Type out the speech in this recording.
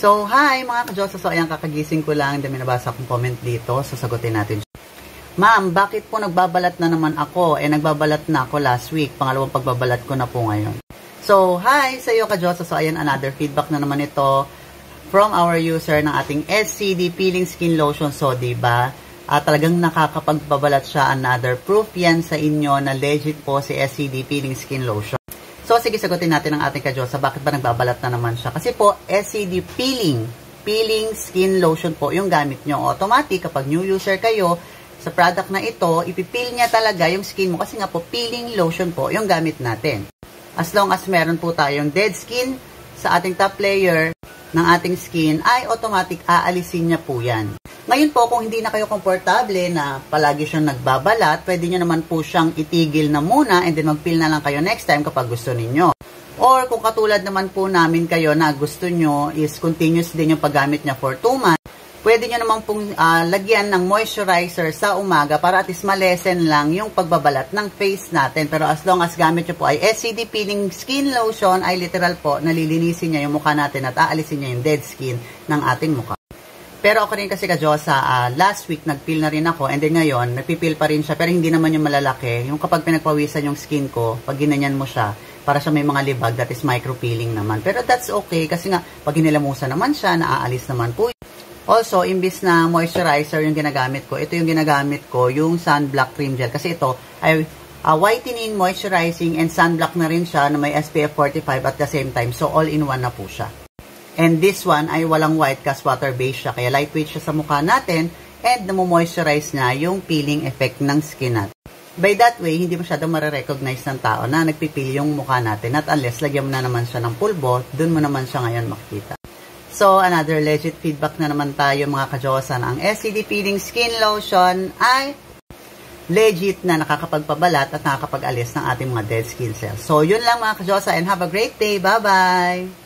So, hi mga ka-Diyosa. So, ayan, kakagising ko lang. Dami nabasa akong comment dito. Sasagutin natin. Ma'am, bakit po nagbabalat na naman ako? Nagbabalat na ako last week. Pangalawang pagbabalat ko na po ngayon. So, hi sa iyo ka-Diyosa. So, ayan, another feedback na naman ito from our user ng ating SCD Peeling Skin Lotion. So, diba? Talagang nakakapagbabalat siya. Another proof yan sa inyo na legit po si SCD Peeling Skin Lotion. So, sige, sagutin natin ang ating ka-Diyosa. Bakit ba nagbabalat na naman siya? Kasi po, SCD Peeling Skin Lotion po yung gamit nyo. Automatic, kapag new user kayo, sa product na ito, ipipil niya talaga yung skin mo. Kasi nga po, peeling lotion po yung gamit natin. As long as meron po tayong dead skin sa ating top layer ng ating skin, ay automatic aalisin niya po yan. Ngayon po, kung hindi na kayo komportable na palagi siyang nagbabalat, pwede nyo naman po siyang itigil na muna and then mag-peel na lang kayo next time kapag gusto ninyo. Or kung katulad naman po namin kayo na gusto nyo is continuous din yung paggamit niya for 2 months, pwede nyo naman pong lagyan ng moisturizer sa umaga para at least malesen lang yung pagbabalat ng face natin. Pero as long as gamit nyo po ay SCD Peeling Skin Lotion, ay literal po, nalilinisin niya yung mukha natin at aalisin niya yung dead skin ng ating mukha. Pero ako rin kasi ka-Diyosa, last week nag-peel na rin ako and then ngayon, nagpipeel pa rin siya pero hindi naman yung malalaki. Yung kapag pinagpawisan yung skin ko, pag ginanyan mo siya, para siya may mga libag, that is micro-peeling naman. Pero that's okay kasi nga, pag hinilamusan naman siya, naaalis naman po. Also, imbis na moisturizer yung ginagamit ko, ito yung ginagamit ko, yung sunblock cream gel. Kasi ito ay whitening, moisturizing, and sunblock na rin siya na may SPF 45 at the same time. So, all-in-one na po siya. And this one ay walang white kasi water-based siya. Kaya lightweight siya sa mukha natin and namomoisturize niya yung peeling effect ng skin natin. By that way, hindi masyadong marirecognize ng tao na nagpipil yung mukha natin. Not unless lagyan mo na naman siya ng pulbo, dun mo naman siya ngayon makikita. So, another legit feedback na naman tayo mga ka-Diyosa na ang SCD Peeling Skin Lotion ay legit na nakakapagpabalat at nakakapag-alis ng ating mga dead skin cells. So, yun lang mga ka-Diyosa and have a great day. Bye-bye!